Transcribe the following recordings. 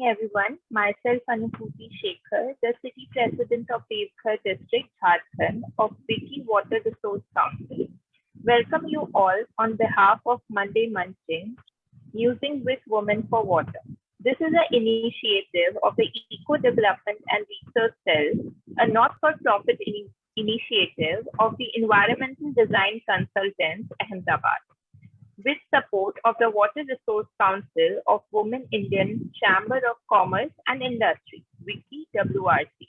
evening, everyone. Myself, Anupati Shekhar, the City President of Devghar District, Jharkhand, of Vicky Water Resource Council, welcome you all on behalf of Monday Munching, Musing with Women for Water. This is an initiative of the Eco Development and Research Cell, a not-for-profit initiative of the Environmental Design Consultants, Ahmedabad, with support of the Water Resource Council of Women Indian Chamber of Commerce and Industry, WICI WRC,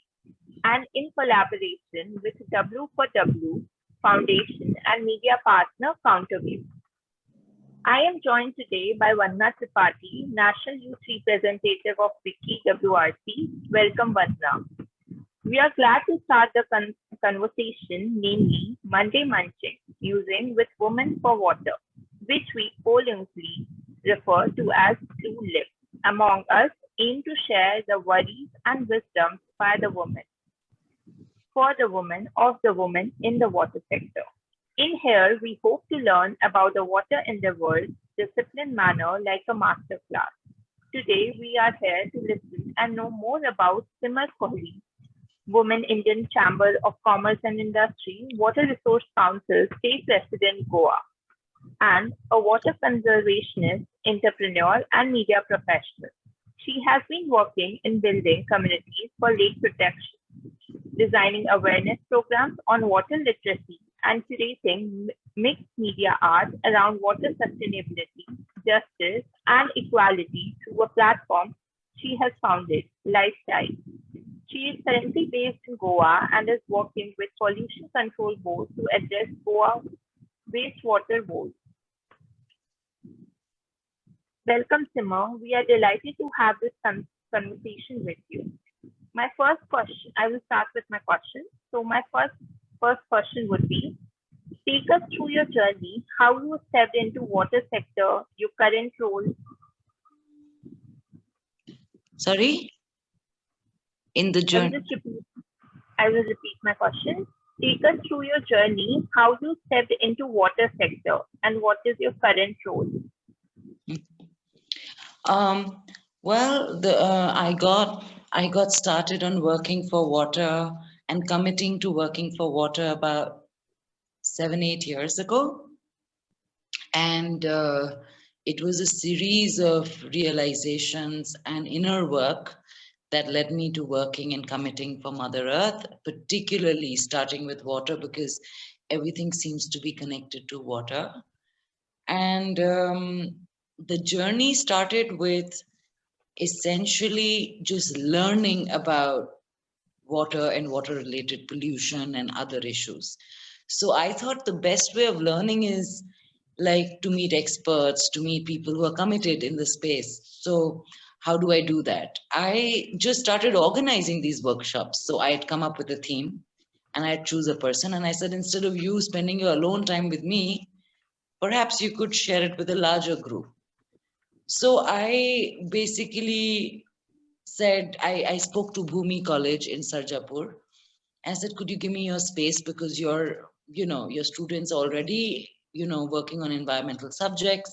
and in collaboration with W for W Foundation and media partner Counterview. I am joined today by Vandana Tripathi, National Youth Representative of WICI WRC. Welcome, Vandana. We are glad to start the conversation, namely Monday Munching, Musing with Women for Water, which we pollingly refer to as Blue Lip. Among us, aim to share the worries and wisdom by the women, for the women, of the women in the water sector. In here, we hope to learn about the water endeavours, disciplined manner like a masterclass. Today, we are here to listen and know more about Simar Kohli, Women Indian Chamber of Commerce and Industry, Water Resource Council State President, Goa, and a water conservationist, entrepreneur, and media professional. She has been working in building communities for lake protection, designing awareness programs on water literacy, and curating mixed media art around water sustainability, justice, and equality through a platform she has founded, LIFETIDE. She is currently based in Goa and is working with Pollution Control Board to address Goa wastewater woes. Welcome, Simar. We are delighted to have this conversation with you. My first question, I will start with my question. So my first question would be, take us through your journey, how you stepped into water sector, your current role. Sorry? In the journey? I will repeat my question. Take us through your journey, how you stepped into water sector, and what is your current role? I got started on working for water and committing to working for water about 7-8 years ago, and it was a series of realizations and inner work that led me to working and committing for Mother Earth, particularly starting with water, because everything seems to be connected to water. And the journey started with essentially just learning about water and water related pollution and other issues. So I thought the best way of learning is like to meet experts, to meet people who are committed in the space. So how do I do that? I just started organizing these workshops. So I had come up with a theme and I'd choose a person, and I said, instead of you spending your alone time with me, perhaps you could share it with a larger group. So I basically said, I spoke to Bhumi College in Sarjapur. I said, could you give me your space, because your students already, working on environmental subjects.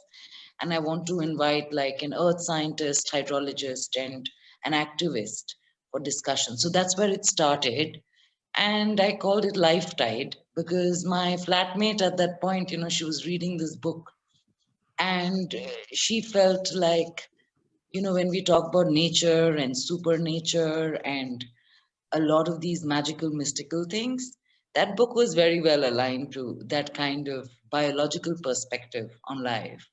And I want to invite like an earth scientist, hydrologist, and an activist for discussion. So that's where it started. And I called it LIFETIDE because my flatmate at that point, she was reading this book, and she felt like, when we talk about nature and supernature and a lot of these magical, mystical things, that book was very well aligned to that kind of biological perspective on life.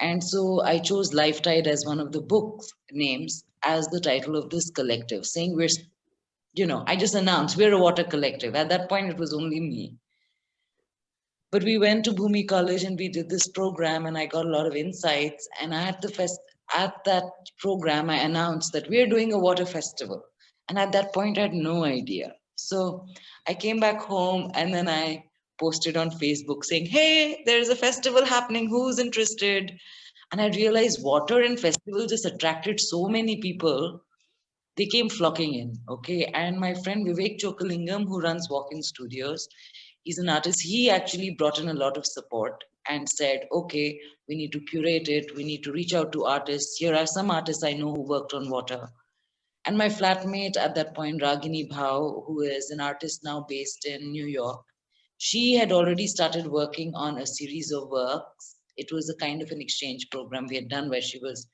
And so I chose LIFETIDE as one of the book's names as the title of this collective, saying I just announced we're a water collective. At that point, it was only me. But we went to Bhumi College and we did this program, and I got a lot of insights. And at that program, I announced that we're doing a water festival. And at that point, I had no idea. So I came back home and then I posted on Facebook saying, hey, there's a festival happening. Who's interested? And I realized water and festival just attracted so many people. They came flocking in, okay? And my friend Vivek Chokalingam, who runs Walk-in Studios, He's an artist. He actually brought in a lot of support and said, okay, we need to curate it. We need to reach out to artists. Here are some artists I know who worked on water. And my flatmate at that point, Ragini Bhau, who is an artist now based in New York, she had already started working on a series of works. It was a kind of an exchange program we had done where she was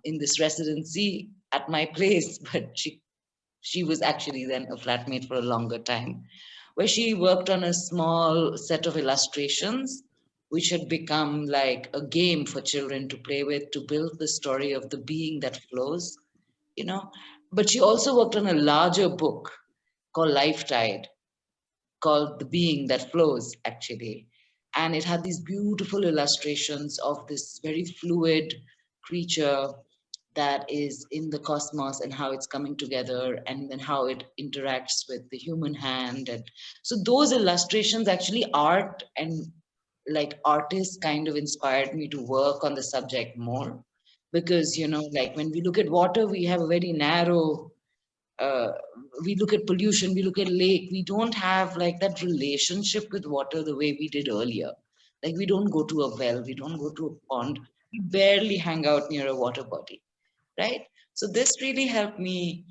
in this residency at my place, but she was actually then a flatmate for a longer time, where she worked on a small set of illustrations, which had become like a game for children to play with, to build the story of the being that flows, you know. But she also worked on a larger book called LIFETIDE, called The Being That Flows, actually. And it had these beautiful illustrations of this very fluid creature that is in the cosmos and how it's coming together and then how it interacts with the human hand. And so those illustrations, actually art and like artists kind of inspired me to work on the subject more, because like when we look at water, we have a very narrow uh, we look at pollution, we look at lake, we don't have like that relationship with water the way we did earlier. Like we don't go to a well, we don't go to a pond, we barely hang out near a water body, right? So this really helped me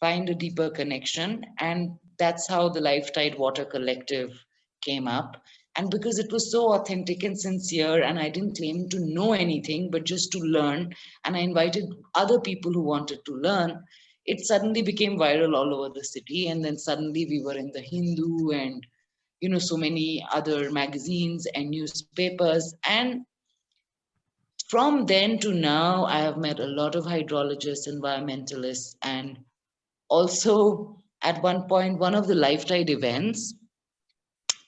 find a deeper connection, and that's how the LifeTide Water Collective came up. And because it was so authentic and sincere, and I didn't claim to know anything, but just to learn, and I invited other people who wanted to learn, it suddenly became viral all over the city. And then suddenly we were in the Hindu and so many other magazines and newspapers. And from then to now, I have met a lot of hydrologists, environmentalists, and also at one point, one of the LifeTide events,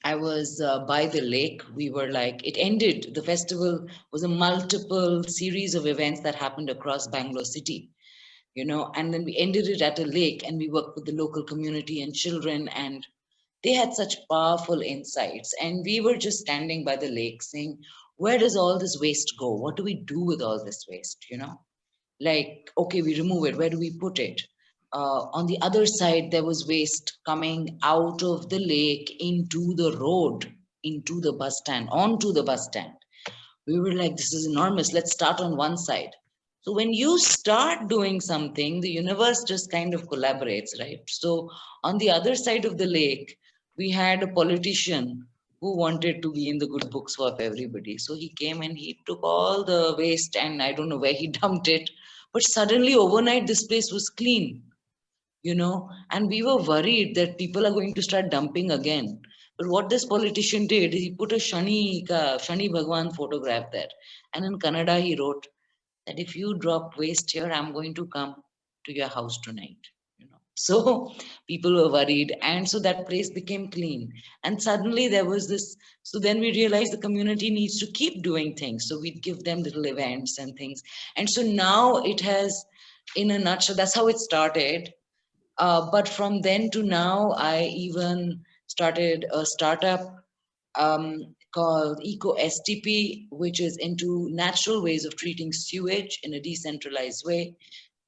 I was by the lake. We were like, it ended. The festival was a multiple series of events that happened across Bangalore city, and then we ended it at a lake, and we worked with the local community and children, and they had such powerful insights. And we were just standing by the lake saying, where does all this waste go? What do we do with all this waste? Like, okay, we remove it. Where do we put it? On the other side, there was waste coming out of the lake into the road, into the bus stand, onto the bus stand. We were like, this is enormous. Let's start on one side. So when you start doing something, the universe just kind of collaborates, right? So on the other side of the lake, we had a politician who wanted to be in the good books of everybody. So he came and he took all the waste, and I don't know where he dumped it, but suddenly overnight this place was clean, and we were worried that people are going to start dumping again. But what this politician did, he put a Shani Bhagwan photograph there. And in Kannada, he wrote that if you drop waste here, I'm going to come to your house tonight. So people were worried. And so that place became clean. And suddenly there was this. So then we realized the community needs to keep doing things. So we'd give them little events and things. And so now it has, in a nutshell, that's how it started. But from then to now, I even started a startup called Eco STP, which is into natural ways of treating sewage in a decentralized way.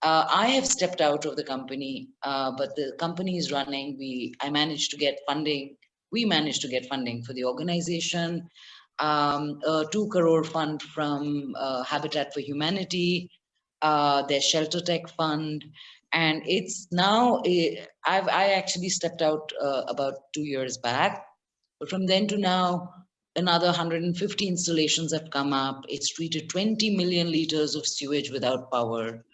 I have stepped out of the company, but the company is running. I managed to get funding. We managed to get funding for the organization, a 2 crore fund from Habitat for Humanity, their Shelter Tech Fund, and it's now I actually stepped out about 2 years back, but from then to now, another 150 installations have come up. It's treated 20 million liters of sewage without power,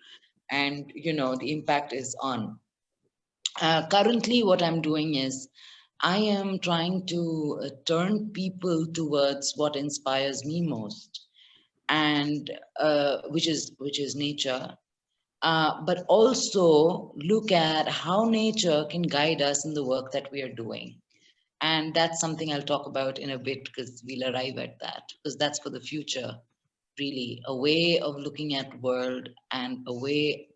and the impact is on. Currently, what I'm doing is I am trying to turn people towards what inspires me most, and which is nature, but also look at how nature can guide us in the work that we are doing. And that's something I'll talk about in a bit, because we'll arrive at that, because that's for the future, really, a way of looking at world and a way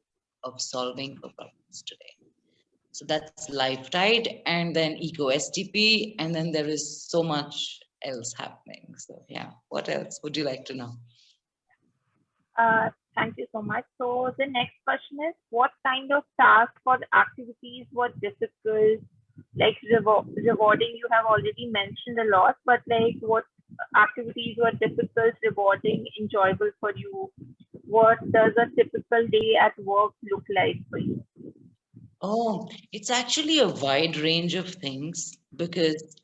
of solving for problems today. So that's LifeTide, and then Eco STP, and then there is so much else happening. So yeah, what else would you like to know? Thank you so much. So the next question is, what kind of tasks or activities were difficult Like rewarding, you have already mentioned a lot, but like what activities were difficult, rewarding, enjoyable for you? What does a typical day at work look like for you? Oh, it's actually a wide range of things because,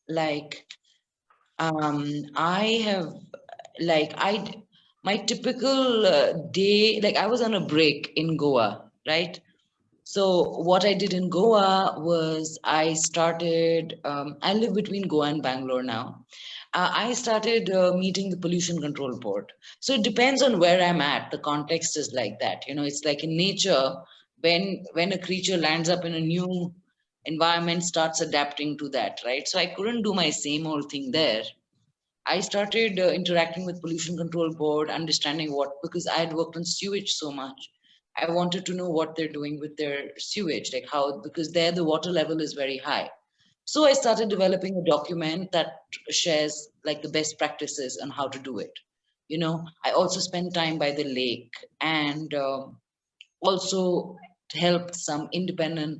like, I have, like, my typical day, like, I was on a break in Goa, right? So what I did in Goa was I started, I live between Goa and Bangalore now. I started meeting the pollution control board. So it depends on where I'm at. The context is like that. You know, it's like in nature, when a creature lands up in a new environment, starts adapting to that, right? So I couldn't do my same old thing there. I started interacting with pollution control board, understanding what, because I had worked on sewage so much. I wanted to know what they're doing with their sewage, like how, because there the water level is very high. So I started developing a document that shares like the best practices on how to do it. You know, I also spent time by the lake and also helped some independent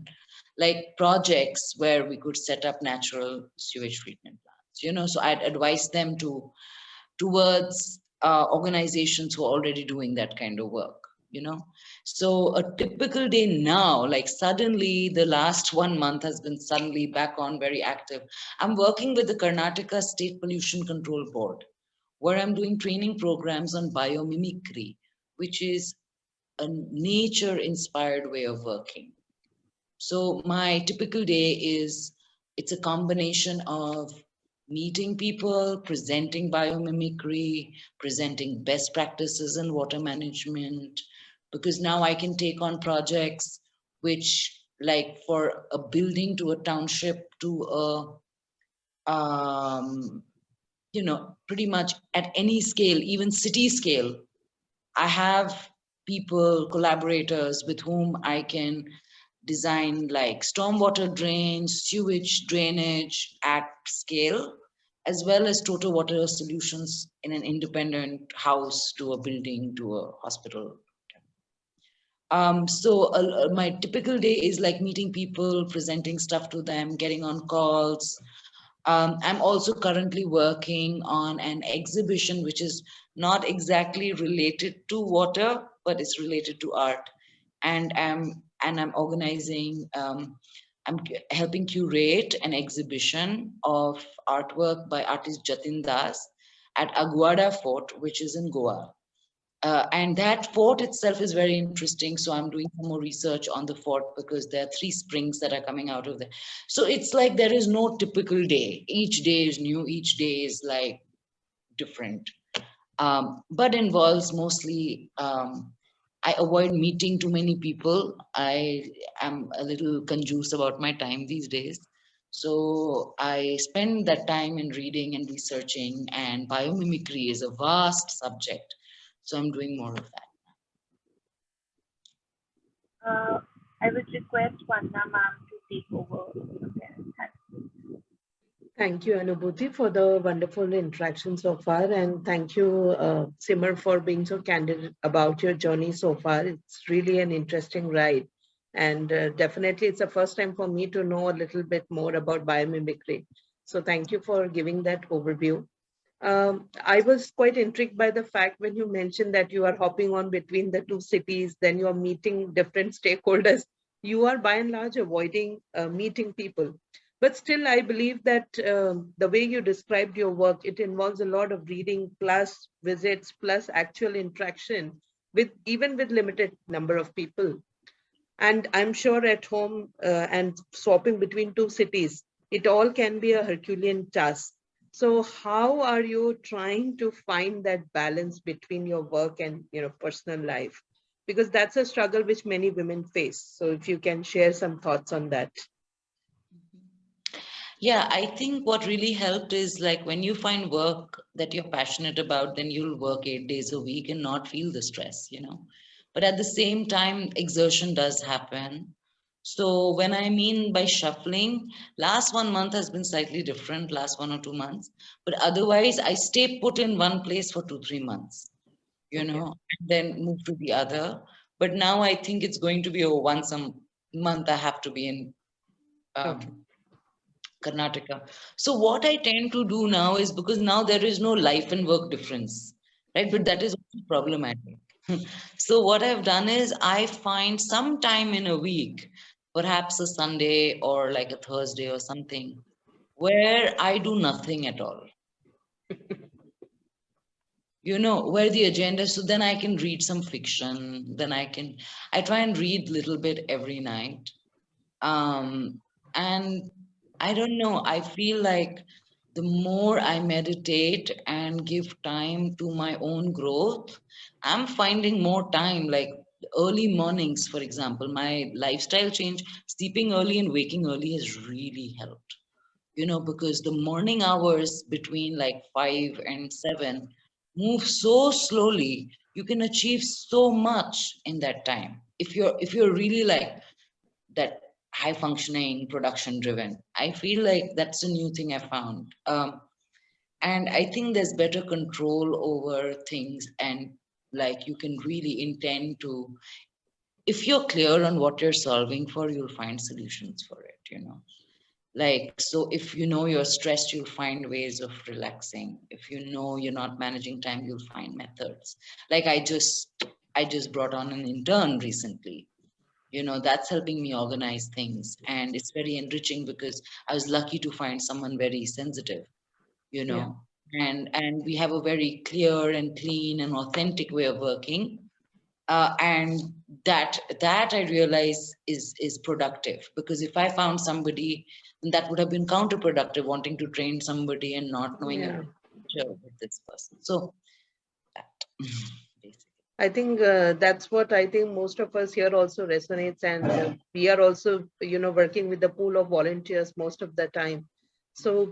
like projects where we could set up natural sewage treatment plants. You know, so I'd advise them to towards organizations who are already doing that kind of work, you know. So a typical day now, like suddenly the last 1 month has been suddenly back on very active. I'm working with the Karnataka State Pollution Control Board, where I'm doing training programs on biomimicry, which is a nature inspired way of working. So my typical day is, it's a combination of meeting people, presenting biomimicry, presenting best practices in water management, because now I can take on projects which, like for a building to a township to you know, pretty much at any scale, even city scale, I have people, collaborators with whom I can design like stormwater drains, sewage drainage at scale, as well as total water solutions in an independent house to a building to a hospital. My typical day is like meeting people, presenting stuff to them, getting on calls. I'm also currently working on an exhibition which is not exactly related to water, but it's related to art. And I'm organizing. Helping curate an exhibition of artwork by artist Jatin Das at Aguada Fort, which is in Goa. And that fort itself is very interesting. So I'm doing some more research on the fort because there are 3 springs that are coming out of there. So it's like there is no typical day. Each day is new. Each day is like different, but involves mostly. I avoid meeting too many people. I am a little conjuice about my time these days. So I spend that time in reading and researching, and biomimicry is a vast subject. So I'm doing more of that. I would request Vanna ma'am to take over. Okay. Thank you, Anubhuti, for the wonderful interaction so far. And thank you, Simar, for being so candid about your journey so far. It's really an interesting ride. And definitely, it's the first time for me to know a little bit more about biomimicry. So thank you for giving that overview. I was quite intrigued by the fact when you mentioned that you are hopping on between the 2 cities, then you are meeting different stakeholders. You are by and large avoiding meeting people. But still, I believe that the way you described your work, it involves a lot of reading plus visits plus actual interaction with even with limited number of people. And I'm sure at home and swapping between 2 cities, it all can be a Herculean task. So how are you trying to find that balance between your work and personal life? Because that's a struggle which many women face. So if you can share some thoughts on that. Yeah, I think what really helped is like when you find work that you're passionate about, then you'll work 8 days a week and not feel the stress, you know. But at the same time, exertion does happen. So when I mean by shuffling, last 1 month has been slightly different, last 1 or 2 months. But otherwise, I stay put in one place for 2, 3 months, you Okay. know, and then move to the other. But now I think it's going to be a once a month I have to be in Okay. Karnataka. So what I tend to do now is, because now there is no life and work difference, right? But that is also problematic. So what I've done is I find some time in a week, perhaps a Sunday or like a Thursday or something, where I do nothing at all. Where the agenda, so then I can read some fiction, I try and read a little bit every night. And I don't know, I feel like the more I meditate and give time to my own growth, I'm finding more time. Like early mornings, for example, my lifestyle change, sleeping early and waking early has really helped. Because the morning hours between like 5 and 7 move so slowly, you can achieve so much in that time. If you're really like that high functioning, production driven, I feel like that's a new thing I found. And I think there's better control over things, and like you can really intend to, if you're clear on what you're solving for, you'll find solutions for it. Like, so if you know you're stressed, you'll find ways of relaxing. If you know you're not managing time, you'll find methods. Like I just brought on an intern recently. That's helping me organize things, and it's very enriching because I was lucky to find someone very sensitive, you Yeah. know, and we have a very clear and clean and authentic way of working. And that I realize is productive, because if I found somebody, then that would have been counterproductive, wanting to train somebody and not knowing a Yeah. future with this person. So that basically. I think that's what I think most of us here also resonates, and we are also, working with the pool of volunteers most of the time. So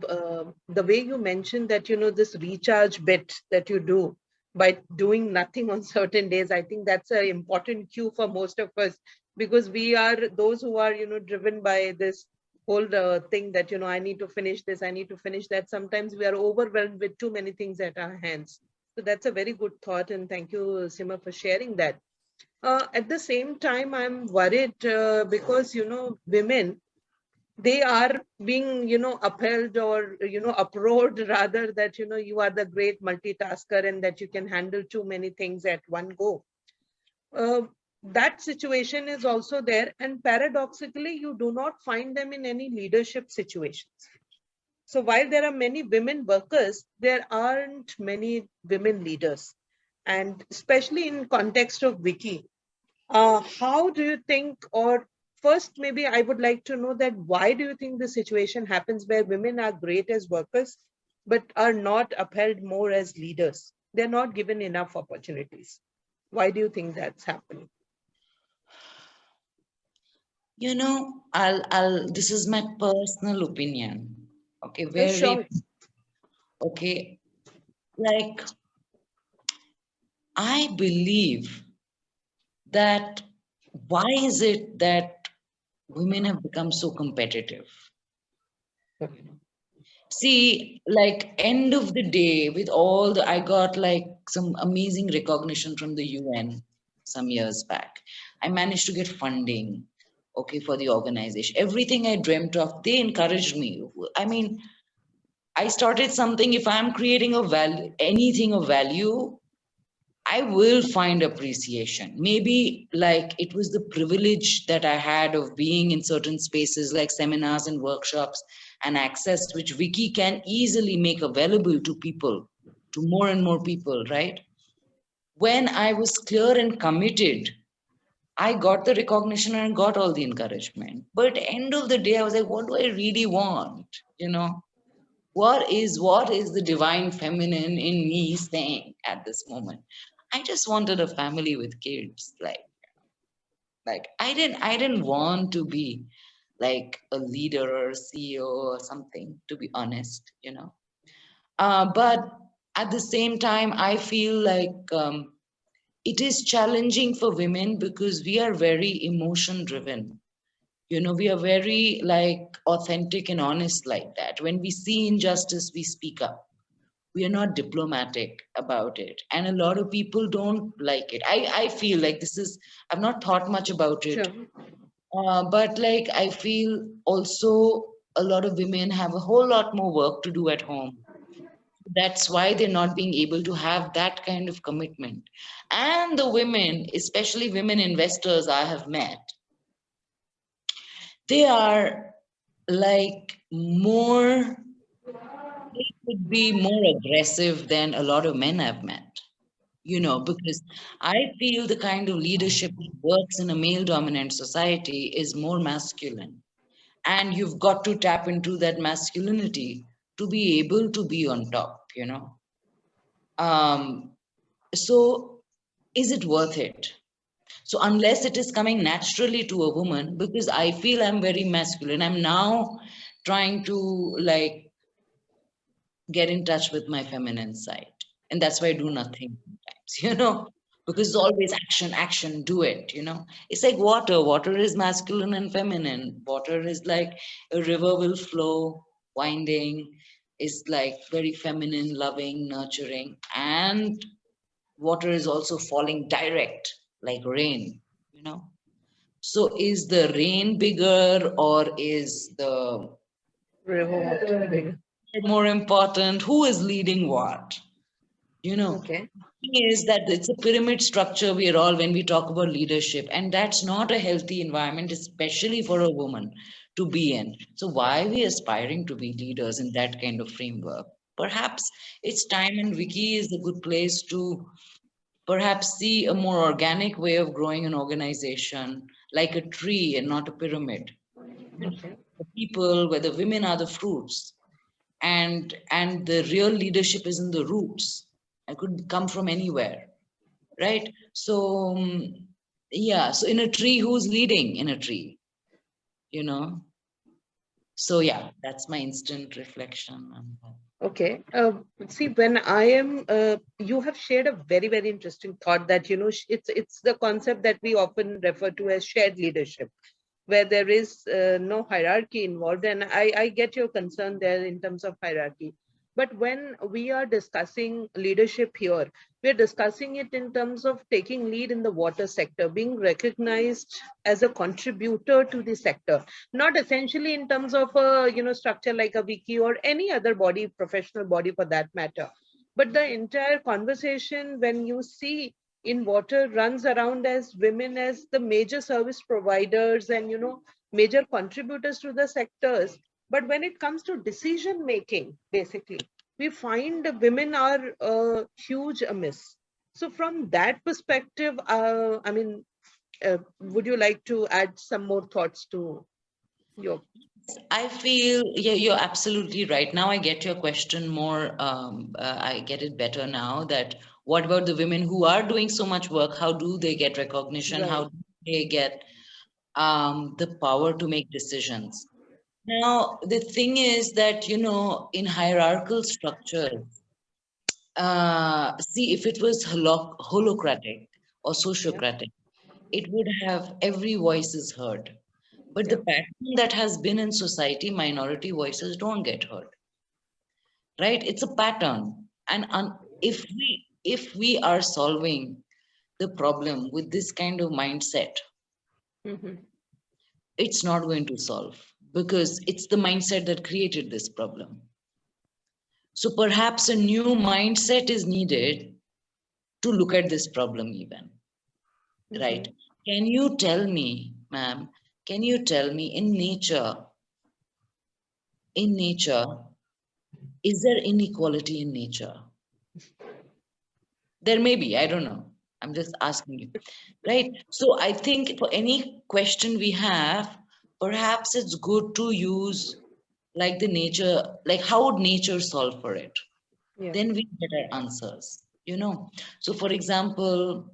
the way you mentioned that, this recharge bit that you do by doing nothing on certain days, I think that's an important cue for most of us, because we are those who are, driven by this whole thing that, I need to finish this, I need to finish that. Sometimes we are overwhelmed with too many things at our hands. So that's a very good thought, and thank you, Sima, for sharing that. At the same time, I'm worried because women, they are being upheld, or uproared rather, that you are the great multitasker and that you can handle too many things at one go. Uh, that situation is also there, and paradoxically, you do not find them in any leadership situations. So while there are many women workers, there aren't many women leaders. And especially in context of Wiki, how do you think, or first, maybe I would like to know that why do you think the situation happens where women are great as workers, but are not upheld more as leaders? They're not given enough opportunities. Why do you think that's happening? I'll this is my personal opinion. Okay, Sure. okay. Like, I believe that, why is it that women have become so competitive? See, like, end of the day, with all the, I got like some amazing recognition from the UN some years back. I managed to get funding, okay, for the organization. Everything I dreamt of, they encouraged me. I mean, I started something. If I'm creating a value, anything of value, I will find appreciation. Maybe like it was the privilege that I had of being in certain spaces like seminars and workshops and access, which Wiki can easily make available to people, to more and more people, right? When I was clear and committed, I got the recognition and got all the encouragement. But end of the day, I was like, what do I really want? You know, what is the divine feminine in me saying at this moment? I just wanted a family with kids. Like I didn't want to be like a leader or a CEO or something, to be honest, but at the same time, I feel like it is challenging for women because we are very emotion driven. We are very like authentic and honest like that. When we see injustice, we speak up. We are not diplomatic about it, and a lot of people don't like it. I feel like this is, I've not thought much about it, Sure. but like I feel also a lot of women have a whole lot more work to do at home. That's why they're not being able to have that kind of commitment. And the women, especially women investors I have met, they are like more, they could be more aggressive than a lot of men I've met. You know, because I feel the kind of leadership that works in a male dominant society is more masculine. And you've got to tap into that masculinity to be able to be on top, you know. Um, so is it worth it? So unless it is coming naturally to a woman, because I feel I'm very masculine, I'm now trying to like get in touch with my feminine side. And that's why I do nothing sometimes, you know, because it's always action, action, do it, you know. It's like water. Water is masculine and feminine. Water is like a river will flow, winding, is like very feminine, loving, nurturing. And water is also falling direct, like rain, you know. So is the rain bigger or is the River bigger. more important? Who is leading what? You know, Okay. is that it's a pyramid structure we are all when we talk about leadership, and that's not a healthy environment, especially for a woman to be in. So why are we aspiring to be leaders in that kind of framework? Perhaps it's time, and Vicky is a good place to perhaps see a more organic way of growing an organization, like a tree and not a pyramid. You know, Okay. the people where the women are the fruits, and the real leadership is in the roots. It could come from anywhere, right? So yeah, so in a tree, who's leading in a tree, you know? So yeah, that's my instant reflection on that. Okay. See, when I am, you have shared a very, very interesting thought that, you know, it's the concept that we often refer to as shared leadership, where there is no hierarchy involved. And I get your concern there in terms of hierarchy. But when we are discussing leadership here, we're discussing it in terms of taking lead in the water sector, being recognized as a contributor to the sector, not essentially in terms of a structure like a wiki or any other body, professional body for that matter. But the entire conversation, when you see in water, runs around as women as the major service providers and major contributors to the sectors. But when it comes to decision making, basically we find the women are huge amiss. So from that perspective, I mean, would you like to add some more thoughts to your? I feel, yeah, you're absolutely right. Now I get your question more. I get it better now that what about the women who are doing so much work? How do they get recognition? Right. How do they get the power to make decisions? Now, the thing is that, you know, in hierarchical structures, see, if it was holocratic or Yeah. sociocratic, it would have every voice is heard. But the Yeah. pattern that has been in society, minority voices don't get heard, right? It's a pattern. And if we are solving the problem with this kind of mindset, Hmm. it's not going to solve because it's the mindset that created this problem. So perhaps a new mindset is needed to look at this problem even, right? Hmm. Can you tell me, ma'am, can you tell me in nature, is there inequality in nature? There may be, I don't know. I'm just asking you, right? So I think for any question we have, perhaps it's good to use like the nature, like how would nature solve for it? Yeah. Then we get our answers, you know. So for example,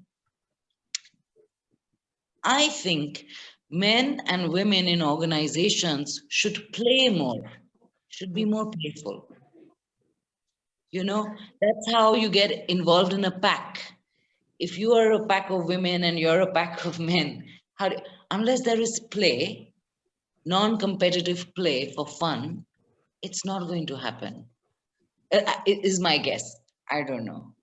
I think men and women in organizations should play more, should be more playful. You know, that's how you get involved in a pack. If you are a pack of women and you're a pack of men, unless there is play, non-competitive play for fun, it's not going to happen. Is my guess. I don't know.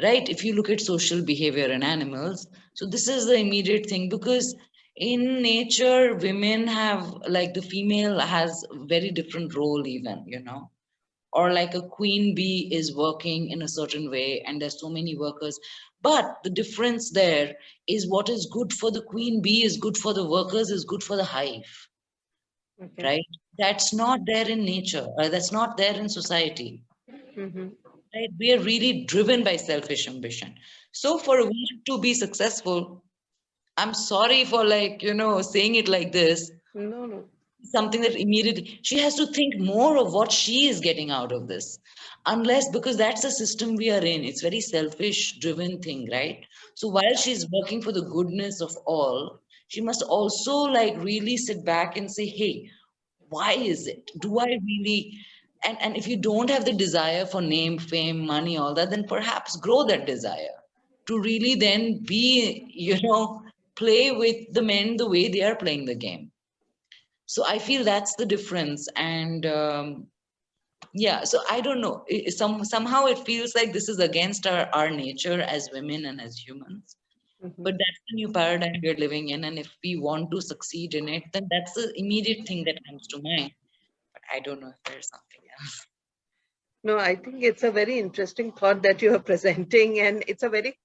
Right? If you look at social behavior in animals, so this is the immediate thing because In nature, women have, like, the female has very different role even, you know, or like a queen bee is working in a certain way and there's so many workers, but the difference there is what is good for the queen bee is good for the workers, is good for the hive, Okay. right? That's not there in nature, or that's not there in society, Mm-hmm. right? We are really driven by selfish ambition. So for a woman to be successful, I'm sorry for, like, you know, saying it like this, No, no. something that immediately she has to think more of what she is getting out of this, unless, because that's the system we are in, it's very selfish driven thing, right? So while she's working for the goodness of all, she must also, like, really sit back and say, hey, why is it, do I really, and if you don't have the desire for name, fame, money, all that, then perhaps grow that desire to really then be, you know, play with the men the way they are playing the game. So I feel that's the difference. And yeah, so I don't know, somehow it feels like this is against our nature as women and as humans, Mm-hmm. but that's the new paradigm we're living in, and if we want to succeed in it, then that's the immediate thing that comes to mind. But I don't know if there's something else. No, I think it's a very interesting thought that you are presenting, and it's a very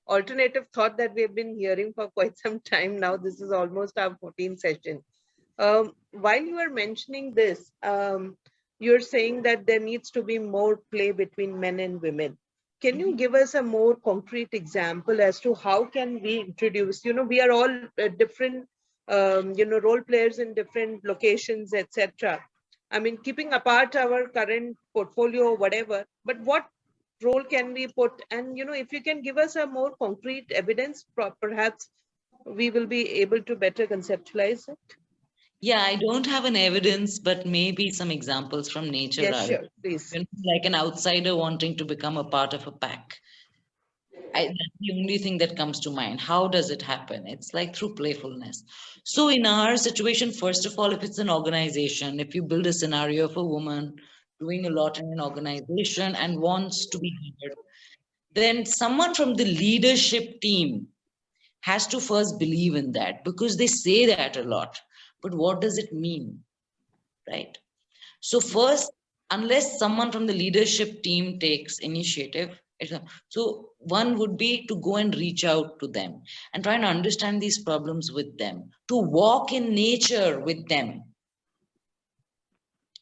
alternative thought that we have been hearing for quite some time now. This is almost our 14th session. While you are mentioning this, you're saying that there needs to be more play between men and women. Can you give us a more concrete example as to how can we introduce, we are all different, role players in different locations, etc. I mean, keeping apart our current portfolio or whatever, but what role can we put? And, if you can give us a more concrete evidence, perhaps we will be able to better conceptualize it. Yeah, I don't have an evidence, but maybe some examples from nature Yes, are, sure, please. you know, like an outsider wanting to become a part of a pack. That's the only thing that comes to mind. How does it happen? It's like through playfulness. So in our situation, first of all, if it's an organization, if you build a scenario of a woman doing a lot in an organization and wants to be heard, then someone from the leadership team has to first believe in that, because they say that a lot. But what does it mean, right? So first, unless someone from the leadership team takes initiative, so one would be to go and reach out to them and try and understand these problems with them, to walk in nature with them,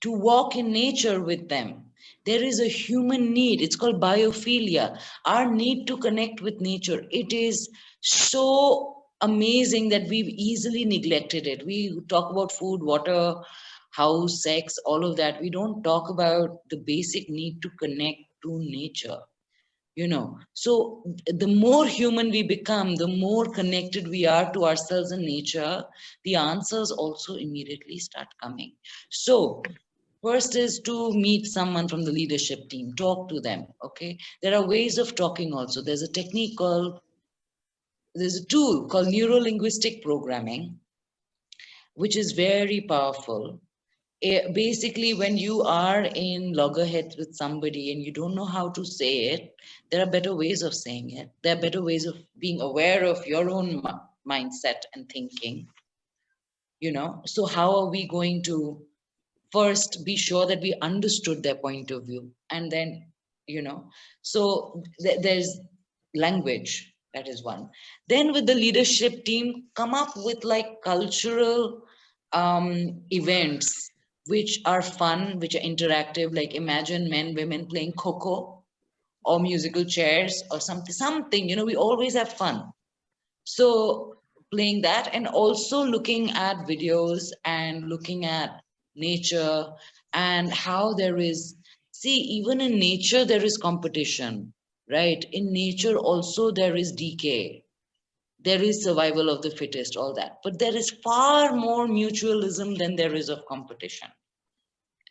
to walk in nature with them. There is a human need. It's called biophilia. Our need to connect with nature. It is so amazing that we've easily neglected it. We talk about food, water, house, sex, all of that. We don't talk about the basic need to connect to nature. You know, so the more human we become, the more connected we are to ourselves and nature, the answers also immediately start coming. So first is to meet someone from the leadership team, talk to them. Okay, there are ways of talking also. There's a tool called neuro linguistic programming, which is very powerful. Basically, when you are in loggerheads with somebody and you don't know how to say it, there are better ways of saying it. There are better ways of being aware of your own mindset and thinking. You know, so how are we going to first be sure that we understood their point of view, and then, you know, so there's language, that is one. Then with the leadership team, come up with like cultural events which are fun, which are interactive, like imagine men women playing coco or musical chairs or something, you know, we always have fun. So playing that, and also looking at videos and looking at nature, and how there is, see, even in nature there is competition, right? In nature also there is decay, there is survival of the fittest, all that, but there is far more mutualism than there is of competition,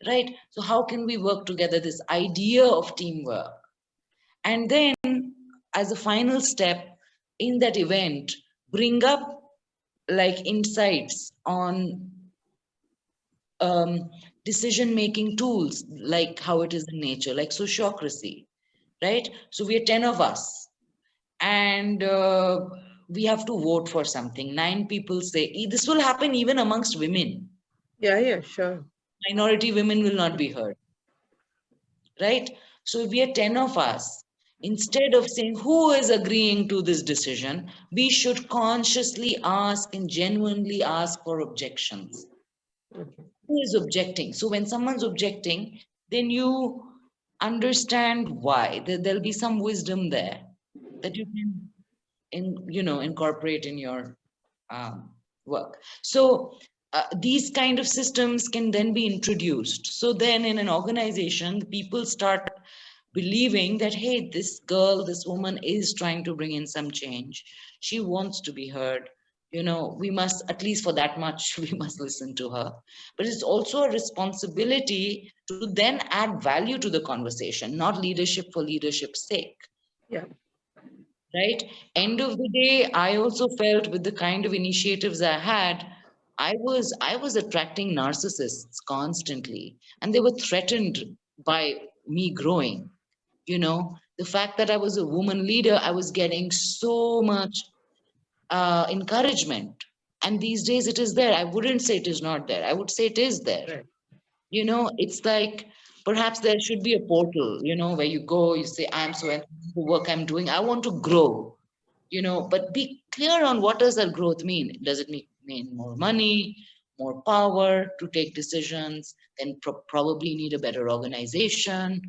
right? So how can we work together, this idea of teamwork? And then as a final step in that event, bring up like insights on decision making tools, like how it is in nature, like sociocracy, right? So we are 10 of us, and we have to vote for something. 9 people say, this will happen even amongst women. Yeah, sure. Minority women will not be heard, right? So if we are 10 of us, instead of saying who is agreeing to this decision, we should consciously ask and genuinely ask for objections. Okay. Who is objecting? So when someone's objecting, then you understand why. There'll be some wisdom there that you can incorporate in your work. So these kind of systems can then be introduced. So then in an organization, the people start believing that, hey, this girl, this woman is trying to bring in some change. She wants to be heard. We must, at least for that much, we must listen to her. But it's also a responsibility to then add value to the conversation, not leadership for leadership's sake. Yeah. Right? End of the day, I also felt with the kind of initiatives I had, I was attracting narcissists constantly, and they were threatened by me growing. The fact that I was a woman leader, I was getting so much encouragement. And these days it is there. I wouldn't say it is not there. I would say it is there. Right. It's like perhaps there should be a portal, where you go, you say, I'm so the work I'm doing, I want to grow, but be clear on what does that growth mean. Does it mean more money, more power to take decisions, then probably need a better organization,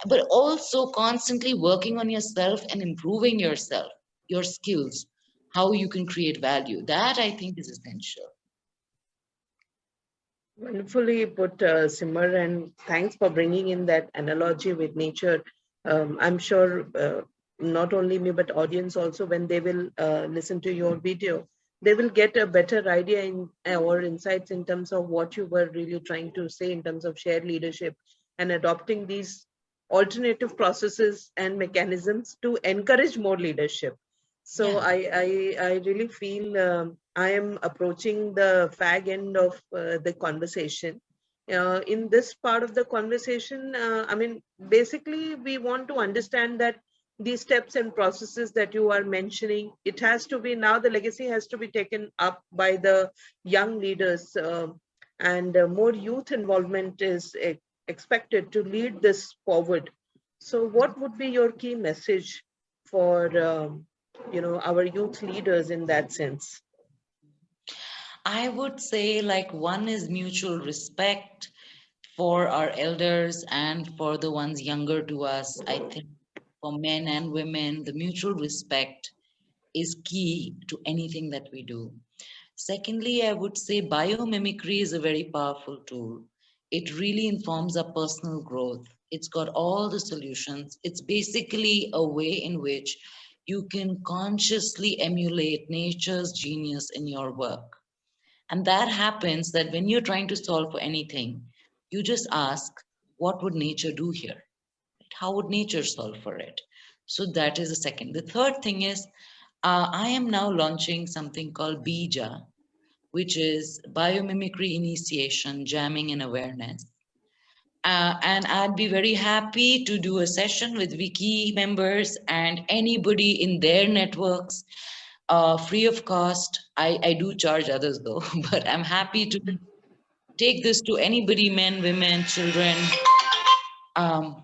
but also constantly working on yourself and improving yourself, your skills, how you can create value. That I think is essential. Wonderfully put, Simar, and thanks for bringing in that analogy with nature. I'm sure not only me, but audience also, when they will listen to your video, they will get a better idea or insights in terms of what you were really trying to say in terms of shared leadership and adopting these alternative processes and mechanisms to encourage more leadership. So Yeah. I really feel I am approaching the fag end of the conversation. In this part of the conversation, I mean, basically, we want to understand that these steps and processes that you are mentioning, it has to be now, the legacy has to be taken up by the young leaders, and more youth involvement is expected to lead this forward. So, what would be your key message for our youth leaders in that sense? I would say, like, one is mutual respect for our elders and for the ones younger to us. I think for men and women, the mutual respect is key to anything that we do. Secondly, I would say biomimicry is a very powerful tool. It really informs our personal growth. It's got all the solutions. It's basically a way in which you can consciously emulate nature's genius in your work. And that happens that when you're trying to solve for anything, you just ask, what would nature do here? How would nature solve for it? So that is the second. The third thing is, I am now launching something called Bija, which is biomimicry initiation, jamming, and awareness. And I'd be very happy to do a session with Wiki members and anybody in their networks, free of cost. I do charge others though, but I'm happy to take this to anybody, men, women, children, um,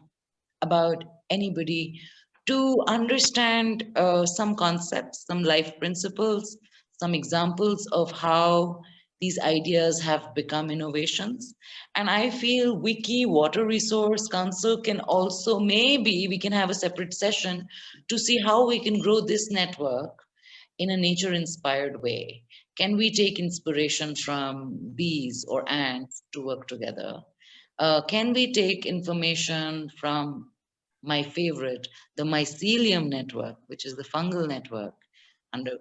about anybody, to understand some concepts, some life principles, some examples of how these ideas have become innovations. And I feel Wiki Water Resource Council can also, maybe we can have a separate session to see how we can grow this network in a nature inspired way. Can we take inspiration from bees or ants to work together? Can we take information from my favorite, the mycelium network, which is the fungal network under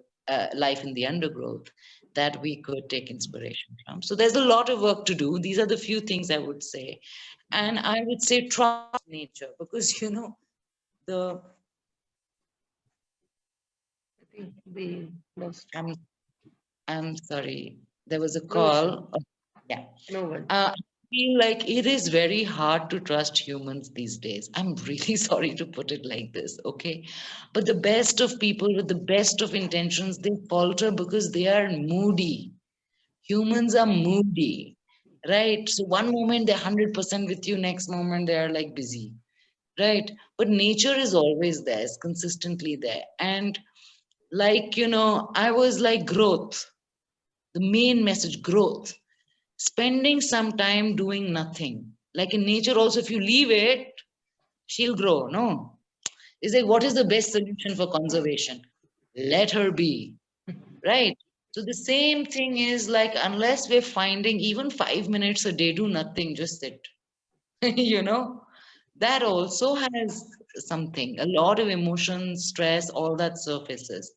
life in the undergrowth, that we could take inspiration from? So there's a lot of work to do. These are the few things I would say. And I would say trust nature, because the I think we lost. I'm sorry, there was a No issue. call. Yeah. No one. feel like it is very hard to trust humans these days. I'm really sorry to put it like this, okay? But the best of people with the best of intentions, they falter because they are moody. Humans are moody, right? So one moment they're 100% with you, next moment they are like busy, right? But nature is always there, is consistently there. And like, I was like growth, the main message, growth. Spending some time doing nothing. Like in nature, also, if you leave it, she'll grow. No. It's like, what is the best solution for conservation? Let her be. Right. So the same thing is like, unless we're finding even 5 minutes a day, do nothing, just sit. you know, that also has something, a lot of emotion, stress, all that surfaces.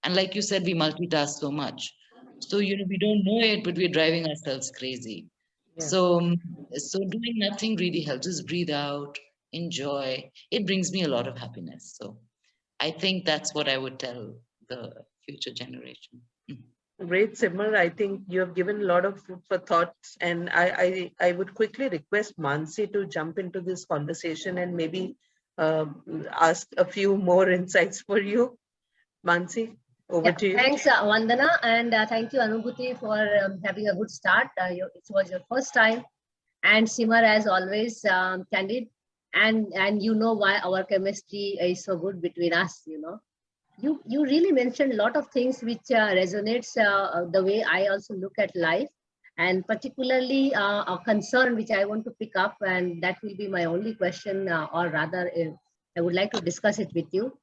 And like you said, we multitask so much. So, we don't know it, but we're driving ourselves crazy. Yeah. So doing nothing really helps us breathe out, enjoy. It brings me a lot of happiness. So I think that's what I would tell the future generation. Great, Simar. I think you have given a lot of food for thoughts, and I would quickly request Mansi to jump into this conversation and maybe ask a few more insights for you. Mansi, over Yeah, to you. thanks, Vandana, and thank you, Anubhuti, for having a good start. It was your first time, and Simar, as always, candid, and you know why our chemistry is so good between us. You really mentioned a lot of things which resonates the way I also look at life, and particularly a concern which I want to pick up, and that will be my only question, or rather, I would like to discuss it with you.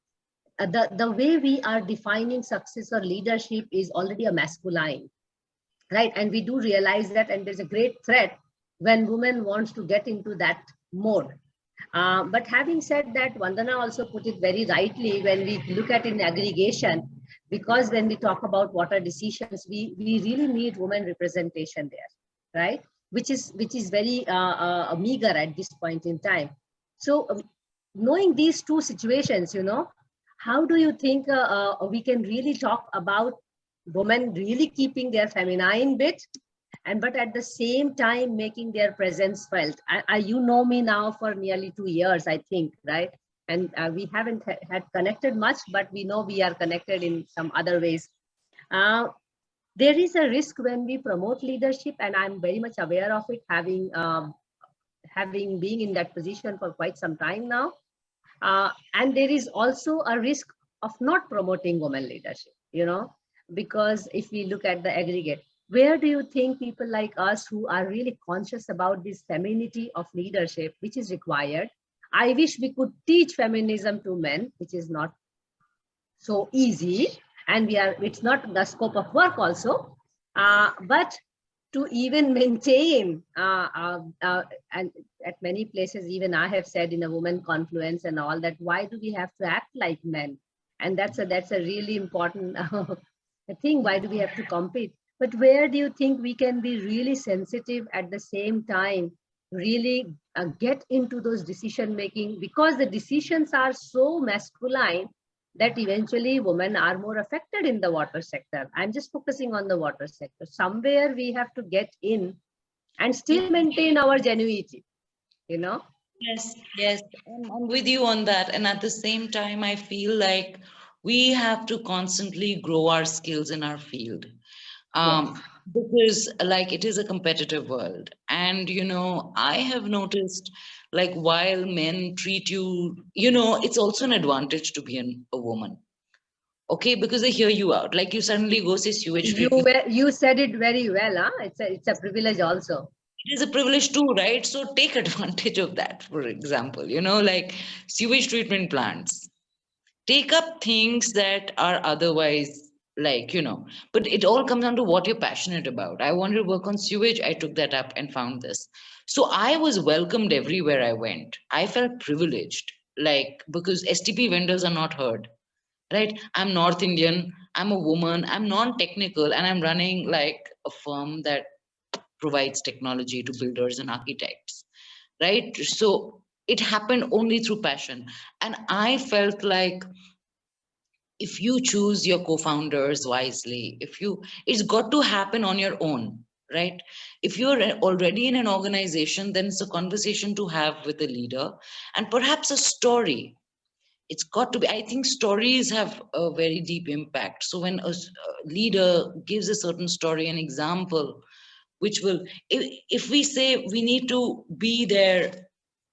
The way we are defining success or leadership is already a masculine, right? And we do realize that, and there's a great threat when women wants to get into that mode. But having said that, Vandana also put it very rightly when we look at in aggregation, because when we talk about water decisions, we really need women representation there, right? Which is very meager at this point in time. So knowing these two situations, how do you think we can really talk about women really keeping their feminine bit, and but at the same time making their presence felt? You know me now for nearly 2 years, I think, right? And we haven't had connected much, but we know we are connected in some other ways. uh, there is a risk when we promote leadership, and I'm very much aware of it, having been in that position for quite some time now. And there is also a risk of not promoting women leadership, because if we look at the aggregate, where do you think people like us who are really conscious about this femininity of leadership, which is required? I wish we could teach feminism to men, which is not so easy, and it's not the scope of work also. But to even maintain, and at many places, even I have said in a woman confluence and all that, why do we have to act like men? And that's a really important thing. Why do we have to compete? But where do you think we can be really sensitive at the same time, really get into those decision making, because the decisions are so masculine that eventually women are more affected in the water sector. I'm just focusing on the water sector. Somewhere we have to get in and still maintain our genuinity, you know? Yes, yes, I'm with you on that. And at the same time, I feel like we have to constantly grow our skills in our field. Yes. Because like it is a competitive world. And I have noticed, like, while men treat you, it's also an advantage to be a woman. Okay, because they hear you out. Like you suddenly go say sewage treatment. You said it very well, huh? It's a privilege also. It is a privilege too, right? So take advantage of that, for example, like sewage treatment plants. Take up things that are otherwise, like, but it all comes down to what you're passionate about. I wanted to work on sewage. I took that up and found this. So I was welcomed everywhere I went. I felt privileged, like, because STP vendors are not heard, right? I'm North Indian. I'm a woman. I'm non-technical, and I'm running like a firm that provides technology to builders and architects, right? So it happened only through passion. And I felt like if you choose your co-founders wisely, it's got to happen on your own. right? If you're already in an organization, then it's a conversation to have with the leader, and perhaps a story. It's got to be, I think stories have a very deep impact. So when a leader gives a certain story, an example, which will, if we say we need to be there,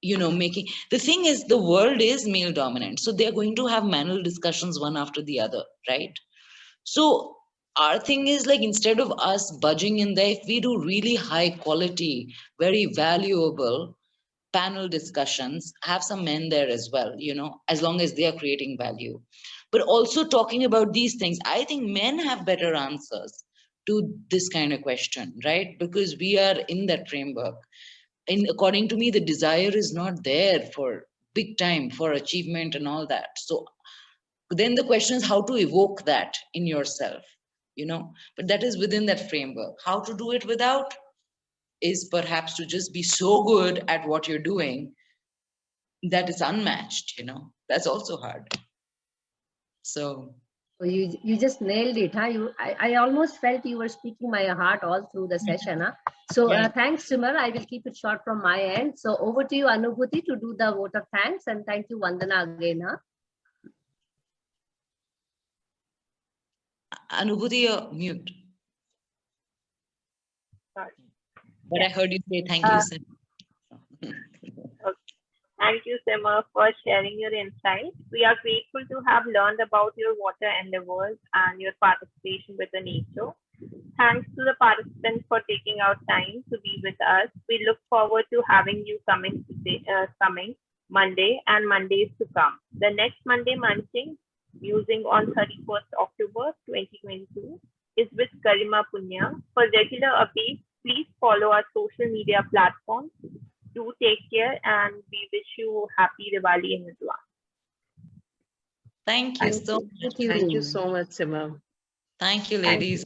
making, the thing is, the world is male dominant, so they're going to have manual discussions one after the other, right? So our thing is, like, instead of us budging in there, if we do really high quality, very valuable panel discussions, have some men there as well, as long as they are creating value. But also talking about these things, I think men have better answers to this kind of question, right? Because we are in that framework. And according to me, the desire is not there for big time, for achievement and all that. So then the question is how to evoke that in yourself, but that is within that framework. How to do it without is perhaps to just be so good at what you're doing that it's unmatched, that's also hard. So you just nailed it, huh? I almost felt you were speaking my heart all through the session, huh? So thanks, Simar. I will keep it short from my end. So over to you, Anubhuti, to do the vote of thanks, and thank you, Vandana, again, huh? Anubhuti, you're mute. Sorry. But I heard you say thank you, Sim. Thank you, Simar, for sharing your insights. We are grateful to have learned about your water endeavors and your participation with the nature. Thanks to the participants for taking out time to be with us. We look forward to having you coming Monday and Mondays to come. The next Monday Munching, Musing on 31st October 2022, is with Garima Punya. For regular updates, please follow our social media platforms. Do take care, and we wish you happy Diwali in advance. Thank you so much. Thank you so much, Simar. Thank you, ladies.